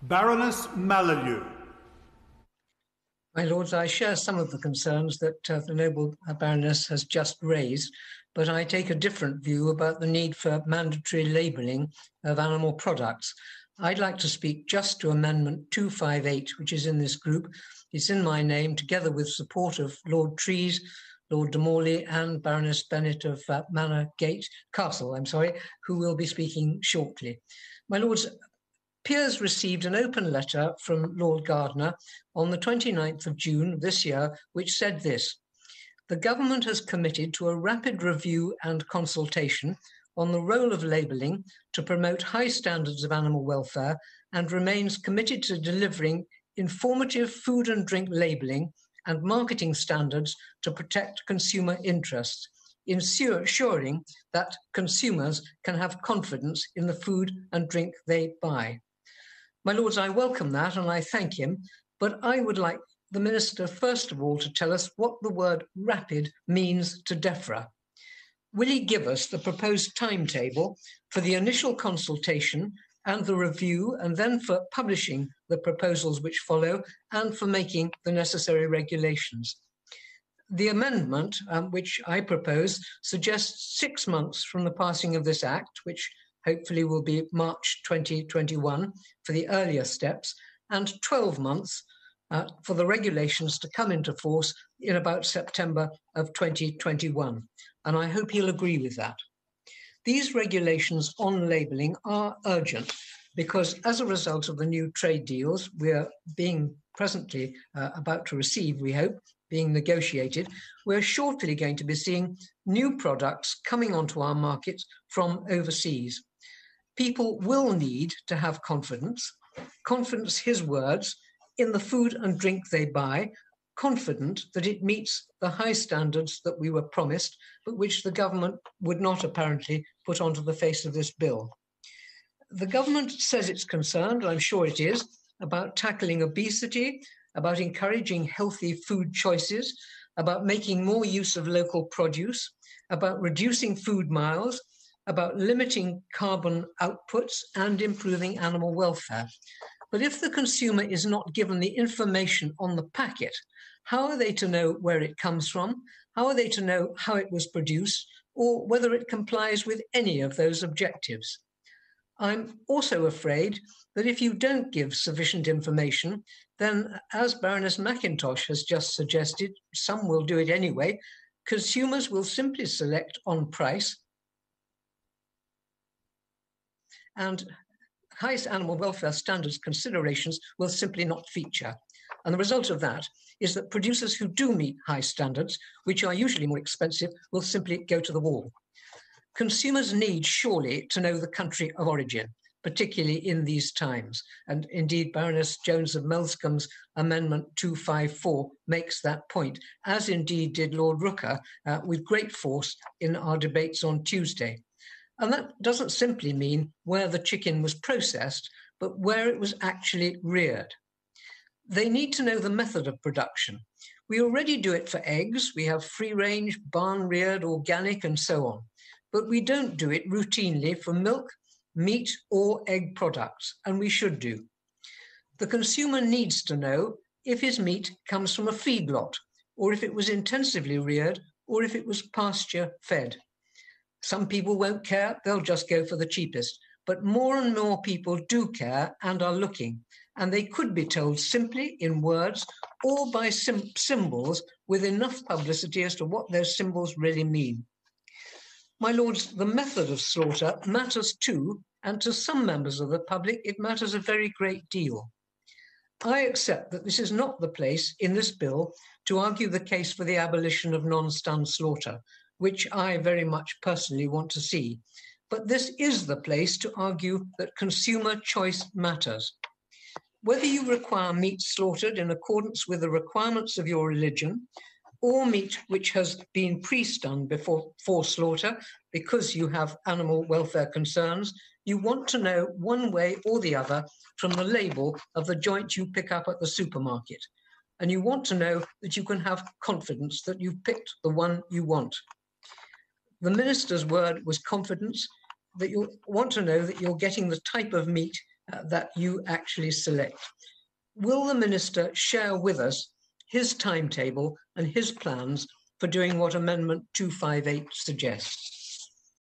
Baroness Mallalieu. My Lords, I share some of the concerns that the noble Baroness has just raised, but I take a different view about the need for mandatory labelling of animal products. I'd like to speak just to Amendment 258, which is in this group. It's in my name, together with support of Lord Trees, Lord de Morley and Baroness Bennett of Castle, who will be speaking shortly. My Lords, Peers received an open letter from Lord Gardiner on the 29th of June this year, which said this: the government has committed to a rapid review and consultation on the role of labelling to promote high standards of animal welfare and remains committed to delivering informative food and drink labelling and marketing standards to protect consumer interests, ensuring that consumers can have confidence in the food and drink they buy. My Lords, I welcome that and I thank him, but I would like the Minister first of all to tell us what the word rapid means to DEFRA. Will he give us the proposed timetable for the initial consultation and the review, and then for publishing the proposals which follow and for making the necessary regulations? The amendment which I propose suggests 6 months from the passing of this Act, which hopefully will be March 2021 for the earlier steps, and 12 months for the regulations to come into force in about September of 2021. And I hope he'll agree with that. These regulations on labelling are urgent because as a result of the new trade deals we're being presently about to receive, we hope, being negotiated, we're shortly going to be seeing new products coming onto our markets from overseas. People will need to have confidence, his words, in the food and drink they buy, confident that it meets the high standards that we were promised, but which the government would not apparently put onto the face of this bill. The government says it's concerned, and I'm sure it is, about tackling obesity, about encouraging healthy food choices, about making more use of local produce, about reducing food miles, about limiting carbon outputs and improving animal welfare. But if the consumer is not given the information on the packet, how are they to know where it comes from? How are they to know how it was produced or whether it complies with any of those objectives? I'm also afraid that if you don't give sufficient information, then, as Baroness McIntosh has just suggested, some will do it anyway, consumers will simply select on price, and highest animal welfare standards considerations will simply not feature. And the result of that is that producers who do meet high standards, which are usually more expensive, will simply go to the wall. Consumers need surely to know the country of origin, particularly in these times. And indeed, Baroness Jones of Melscombe's Amendment 254 makes that point, as indeed did Lord Rooker with great force in our debates on Tuesday. And that doesn't simply mean where the chicken was processed, but where it was actually reared. They need to know the method of production. We already do it for eggs. We have free-range, barn-reared, organic, and so on. But we don't do it routinely for milk, meat, or egg products, and we should do. The consumer needs to know if his meat comes from a feedlot, or if it was intensively reared, or if it was pasture-fed. Some people won't care, they'll just go for the cheapest. But more and more people do care and are looking, and they could be told simply in words or by symbols with enough publicity as to what those symbols really mean. My Lords, the method of slaughter matters too, and to some members of the public it matters a very great deal. I accept that this is not the place in this bill to argue the case for the abolition of non-stun slaughter, which I very much personally want to see. But this is the place to argue that consumer choice matters. Whether you require meat slaughtered in accordance with the requirements of your religion, or meat which has been pre-stunned before slaughter because you have animal welfare concerns, you want to know one way or the other from the label of the joint you pick up at the supermarket. And you want to know that you can have confidence that you've picked the one you want. The minister's word was confidence, that you want to know that you're getting the type of meat that you actually select. Will the Minister share with us his timetable and his plans for doing what Amendment 258 suggests?